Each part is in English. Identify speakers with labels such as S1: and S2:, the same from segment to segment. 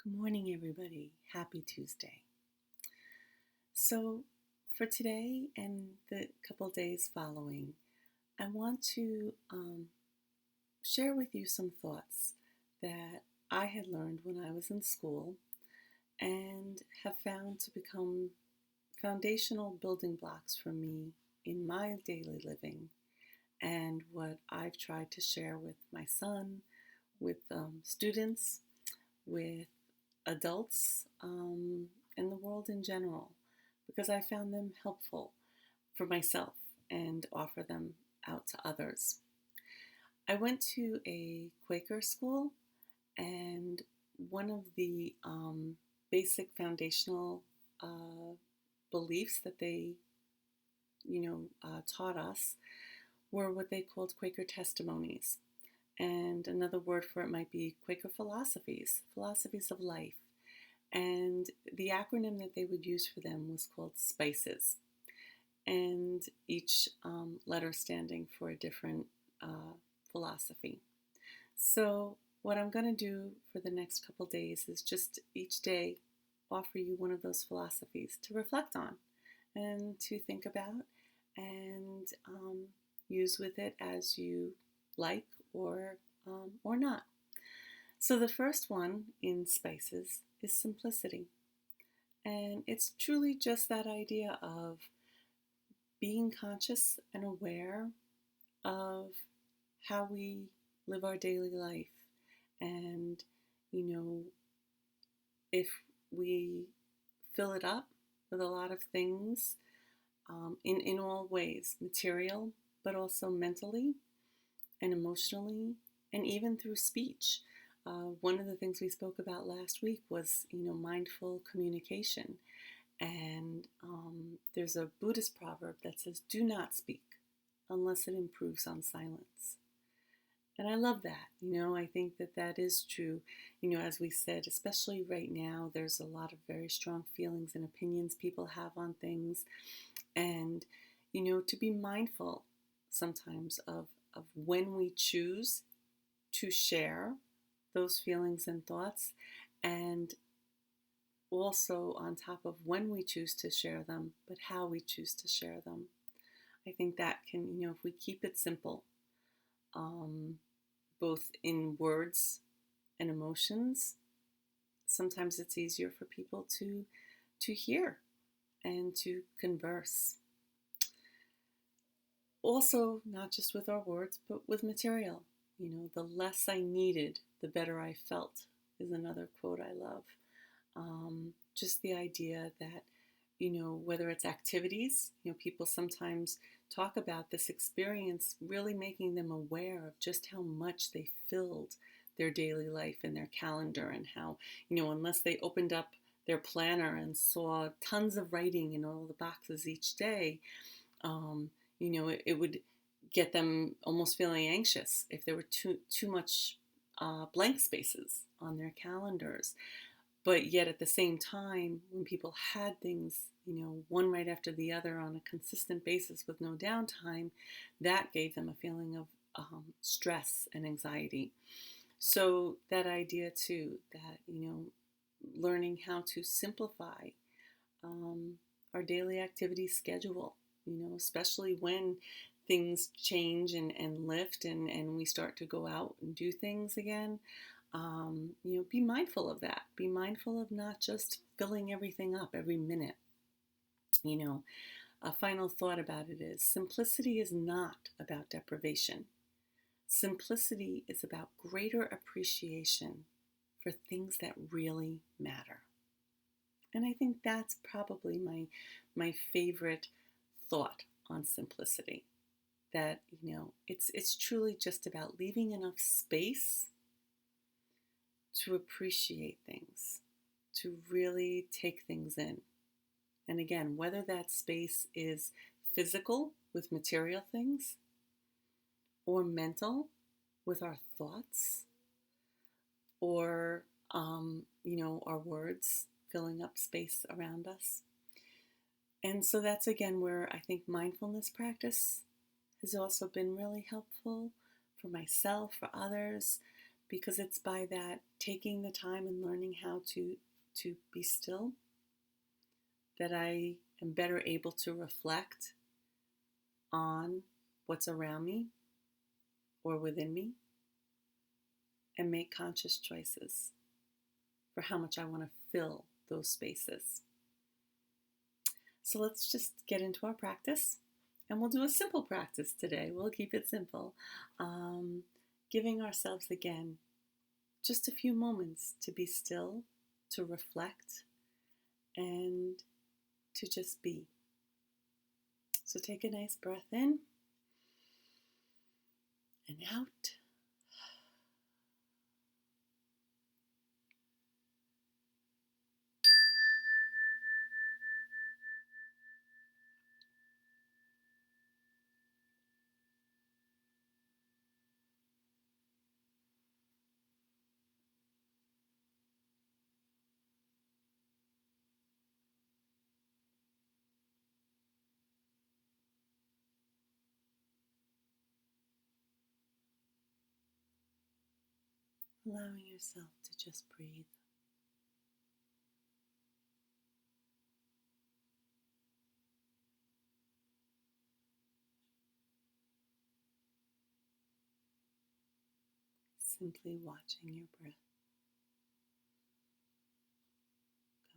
S1: Good morning, everybody. Happy Tuesday. So, for today and the couple days following, I want to share with you some thoughts that I had learned when I was in school and have found to become foundational building blocks for me in my daily living and what I've tried to share with my son, with students, with adults, and the world in general, because I found them helpful for myself and offer them out to others. I went to a Quaker school, and one of the basic foundational uh, beliefs that they, taught us were what they called Quaker testimonies. And another word for it might be Quaker philosophies, philosophies of life. And the acronym that they would use for them was called SPICES, and each letter standing for a different philosophy. So, what I'm going to do for the next couple days is just each day offer you one of those philosophies to reflect on and to think about and use with it as you like or not. So the first one in Spices is simplicity. And it's truly just that idea of being conscious and aware of how we live our daily life. And, you know, if we fill it up with a lot of things in all ways, material, but also mentally and emotionally, and even through speech. One of the things we spoke about last week was, mindful communication. And there's a Buddhist proverb that says, "Do not speak unless it improves on silence." And I love that. I think that that is true. As we said, especially right now, there's a lot of very strong feelings and opinions people have on things. And, to be mindful sometimes of when we choose to share those feelings and thoughts, and also on top of when we choose to share them, but how we choose to share them. I think that can, if we keep it simple, both in words and emotions, sometimes it's easier for people to hear and to converse. Also, not just with our words, but with material. The less I needed, the better I felt is another quote I love. Just the idea that, whether it's activities, people sometimes talk about this experience really making them aware of just how much they filled their daily life and their calendar, and how, unless they opened up their planner and saw tons of writing in all the boxes each day, it would get them almost feeling anxious if there were too much blank spaces on their calendars. But yet at the same time, when people had things, one right after the other on a consistent basis with no downtime, that gave them a feeling of stress and anxiety. So that idea too, that, learning how to simplify our daily activity schedule, especially when things change and lift, and we start to go out and do things again. Be mindful of that. Be mindful of not just filling everything up every minute. A final thought about it is simplicity is not about deprivation. Simplicity is about greater appreciation for things that really matter. And I think that's probably my favorite thought on simplicity. That, it's truly just about leaving enough space to appreciate things, to really take things in. And again, whether that space is physical with material things, or mental with our thoughts, or, our words filling up space around us. And so that's again where I think mindfulness practice has also been really helpful for myself, for others, because it's by that taking the time and learning how to be still that I am better able to reflect on what's around me or within me and make conscious choices for how much I want to fill those spaces. So let's just get into our practice, and we'll do a simple practice today. We'll keep it simple. Giving ourselves again just a few moments to be still, to reflect, and to just be. So take a nice breath in and out. Allowing yourself to just breathe. Simply watching your breath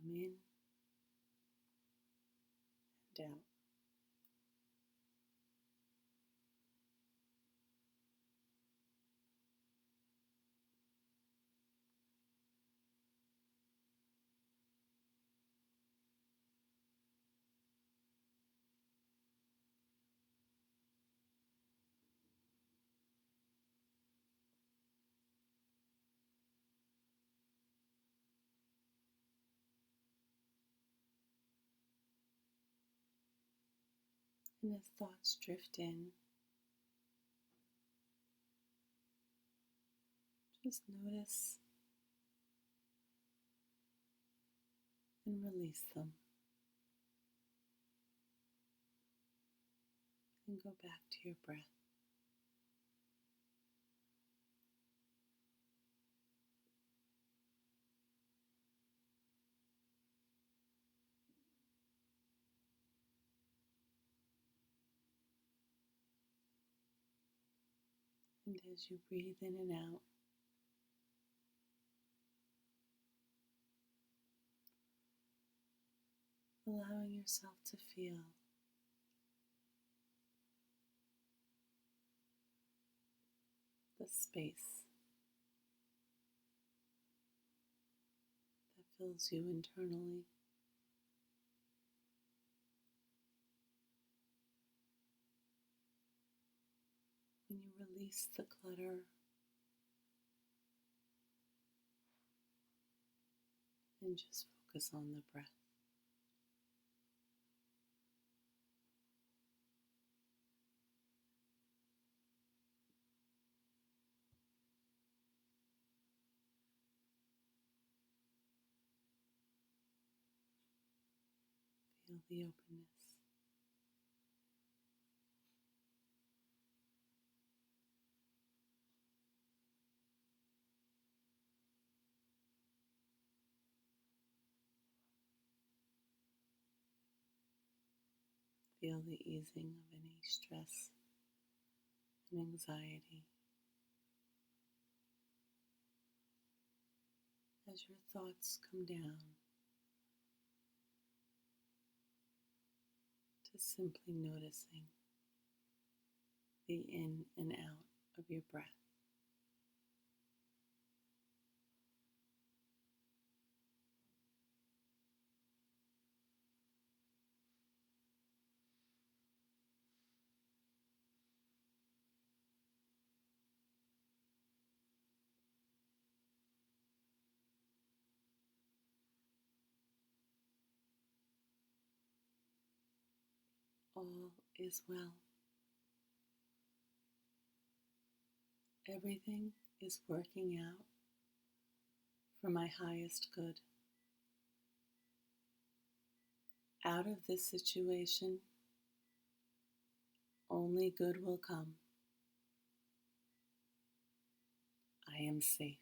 S1: come in and out. And as thoughts drift in, just notice and release them. And go back to your breath. And as you breathe in and out, allowing yourself to feel the space that fills you internally. When you release the clutter and just focus on the breath. Feel the openness. Feel the easing of any stress and anxiety as your thoughts come down to simply noticing the in and out of your breath. All is well. Everything is working out for my highest good. Out of this situation, only good will come. I I am safe.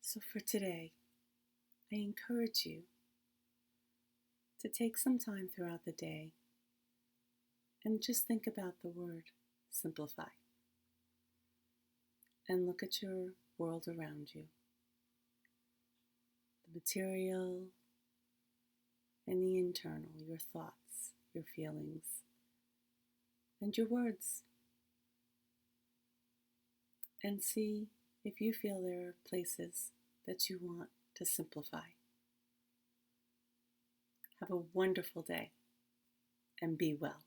S1: So for today, I encourage you to take some time throughout the day and just think about the word simplify and look at your world around you, the material and the internal, your thoughts, your feelings, and your words, and see if you feel there are places that you want to simplify. Have a wonderful day and be well.